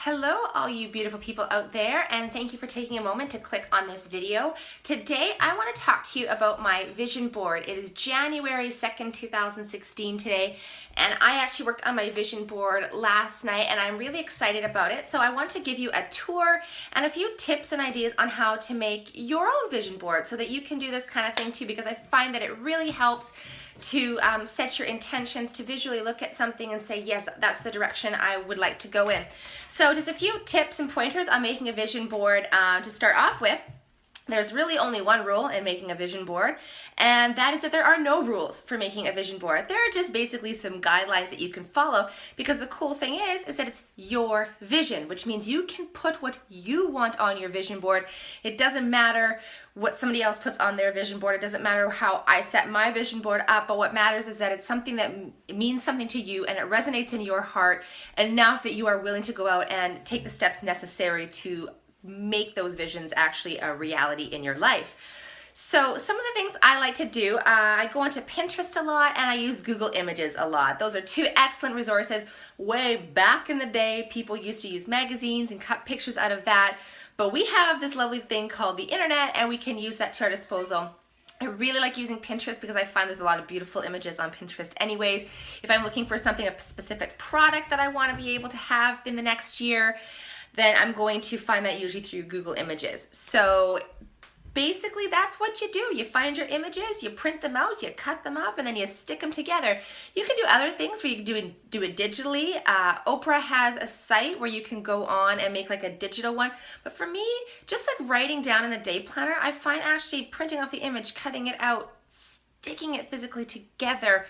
Hello, all you beautiful people out there, and thank you for taking a moment to click on this video. Today, I want to talk to you about my vision board. It is January 2nd, 2016 today, and I actually worked on my vision board last night, and I'm really excited about it. So I want to give you a tour and a few tips and ideas on how to make your own vision board so that you can do this kind of thing too, because I find that it really helps to set your intentions, to visually look at something and say, yes, that's the direction I would like to go in. So just a few tips and pointers on making a vision board to start off with. There's really only one rule in making a vision board, and that is that there are no rules for making a vision board. There are just basically some guidelines that you can follow, because the cool thing is that it's your vision, which means you can put what you want on your vision board. It doesn't matter what somebody else puts on their vision board. It doesn't matter how I set my vision board up, but what matters is that it's something that means something to you and it resonates in your heart enough that you are willing to go out and take the steps necessary to make those visions actually a reality in your life. So some of the things I like to do, I go onto Pinterest a lot and I use Google Images a lot. Those are two excellent resources. Way back in the day, people used to use magazines and cut pictures out of that, but we have this lovely thing called the internet and we can use that to our disposal. I really like using Pinterest because I find there's a lot of beautiful images on Pinterest anyways. If I'm looking for something, a specific product that I want to be able to have in the next year, then I'm going to find that usually through Google Images. So basically that's what you do. You find your images, you print them out, you cut them up, and then you stick them together. You can do other things where you can do it digitally. Oprah has a site where you can go on and make like a digital one. But for me, just like writing down in a day planner, I find actually printing off the image, cutting it out, sticking it physically together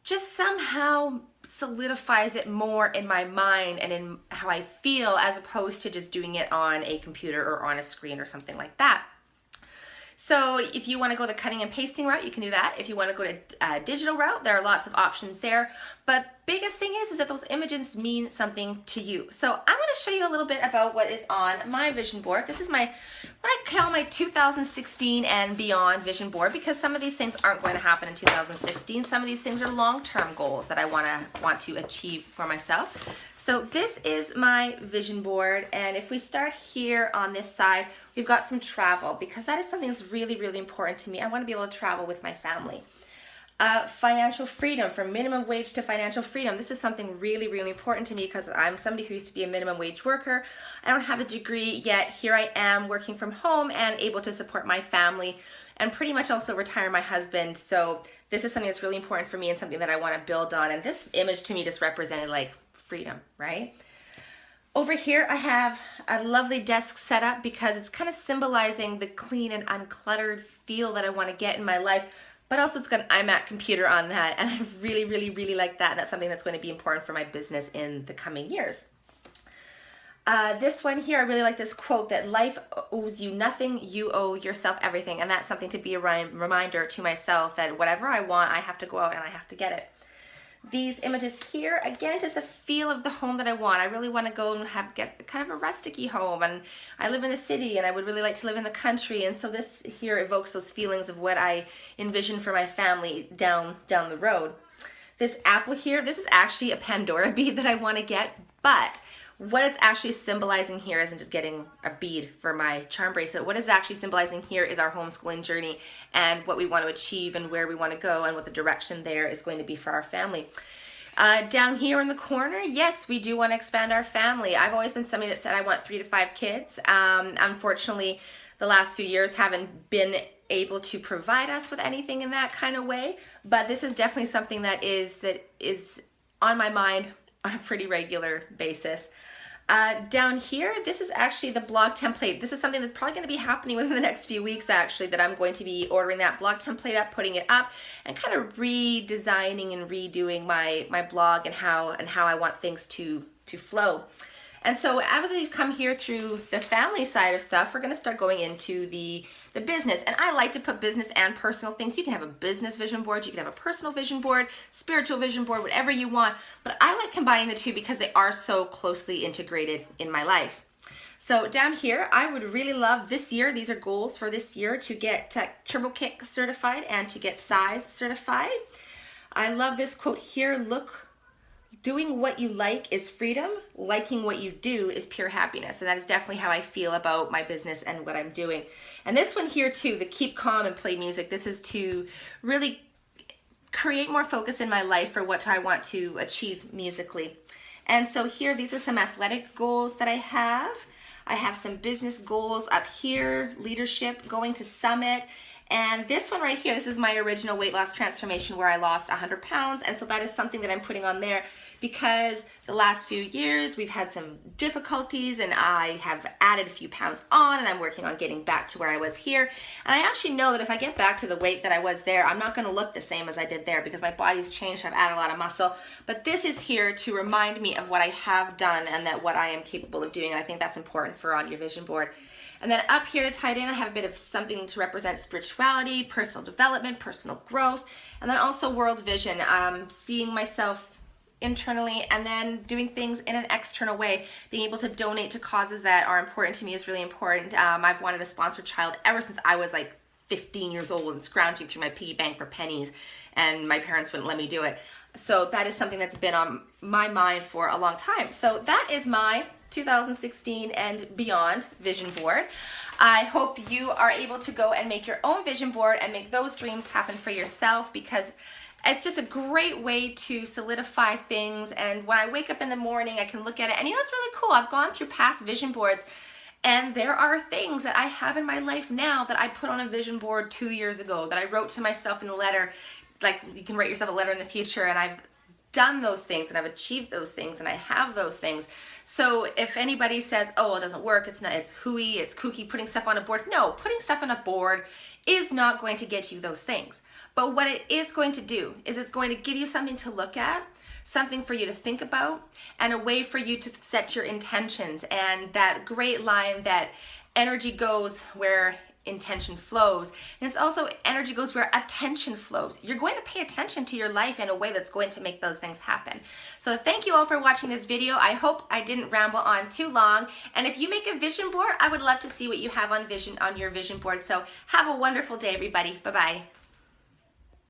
just somehow solidifies it more in my mind and in how I feel, as opposed to just doing it on a computer or on a screen or something like that. So if you want to go the cutting and pasting route, you can do that. If you want to go to a digital route, there are lots of options there. But biggest thing is that those images mean something to you. So I'm going to show you a little bit about what is on my vision board. This is my, what I call my 2016 and beyond vision board, because some of these things aren't going to happen in 2016. Some of these things are long-term goals that I want to achieve for myself. So this is my vision board, and if we start here on this side, we've got some travel, because that is something that's really, really important to me. I want to be able to travel with my family. Financial freedom, from minimum wage to financial freedom. This is something really, really important to me because I'm somebody who used to be a minimum wage worker. I don't have a degree yet. Here I am working from home and able to support my family and pretty much also retire my husband. So this is something that's really important for me and something that I want to build on. And this image to me just represented like freedom, right? Over here I have a lovely desk set up because it's kind of symbolizing the clean and uncluttered feel that I want to get in my life. But also it's got an iMac computer on that, and I really, really, really like that. And that's something that's going to be important for my business in the coming years. This one here, I really like this quote that life owes you nothing, you owe yourself everything. And that's something to be a reminder to myself that whatever I want, I have to go out and I have to get it. These images here, again, just a feel of the home that I want. I really want to go and get kind of a rustic-y home, and I live in the city and I would really like to live in the country, and so this here evokes those feelings of what I envision for my family down the road. This apple here, this is actually a Pandora bead that I want to get, but what it's actually symbolizing here isn't just getting a bead for my charm bracelet. What it's actually symbolizing here is our homeschooling journey and what we want to achieve and where we want to go and what the direction there is going to be for our family. Down here in the corner, yes, we do want to expand our family. I've always been somebody that said I want 3 to 5 kids. Unfortunately, the last few years haven't been able to provide us with anything in that kind of way, but this is definitely something that is on my mind on a pretty regular basis. Down here, this is actually the blog template. This is something that's probably going to be happening within the next few weeks, actually, that I'm going to be ordering that blog template up, putting it up, and kind of redesigning and redoing my blog and how I want things to flow. And so as we come here through the family side of stuff, we're going to start going into the business. And I like to put business and personal things. You can have a business vision board, you can have a personal vision board, spiritual vision board, whatever you want. But I like combining the two because they are so closely integrated in my life. So down here, I would really love this year, these are goals for this year, to get TurboKick certified and to get Size certified. I love this quote here, look doing what you like is freedom. Liking what you do is pure happiness. And that is definitely how I feel about my business and what I'm doing. And this one here too, the keep calm and play music, this is to really create more focus in my life for what I want to achieve musically. And so here, these are some athletic goals that I have. I have some business goals up here, leadership, going to Summit. And this one right here, this is my original weight loss transformation where I lost 100 pounds. And so that is something that I'm putting on there because the last few years we've had some difficulties and I have added a few pounds on and I'm working on getting back to where I was here. And I actually know that if I get back to the weight that I was there, I'm not gonna look the same as I did there because my body's changed, I've added a lot of muscle. But this is here to remind me of what I have done and that what I am capable of doing. And I think that's important for on your vision board. And then up here to tie it in, I have a bit of something to represent spirituality, personal development, personal growth, and then also world vision, seeing myself internally and then doing things in an external way. Being able to donate to causes that are important to me is really important. I've wanted a sponsored child ever since I was like 15 years old and scrounging through my piggy bank for pennies, and my parents wouldn't let me do it. So that is something that's been on my mind for a long time. So that is my 2016 and beyond vision board. I hope you are able to go and make your own vision board and make those dreams happen for yourself, because it's just a great way to solidify things. And when I wake up in the morning, I can look at it and it's really cool. I've gone through past vision boards and there are things that I have in my life now that I put on a vision board 2 years ago that I wrote to myself in a letter. Like, you can write yourself a letter in the future, and I've done those things and I've achieved those things and I have those things. So if anybody says, oh, well, it doesn't work, it's not, it's hooey, it's kooky, putting stuff on a board. No, putting stuff on a board is not going to get you those things. But what it is going to do is it's going to give you something to look at, something for you to think about, and a way for you to set your intentions. And that great line that energy goes where intention flows. And it's also energy goes where attention flows. You're going to pay attention to your life in a way that's going to make those things happen. So thank you all for watching this video. I hope I didn't ramble on too long. And if you make a vision board, I would love to see what you have on your vision board. So have a wonderful day, everybody. Bye-bye.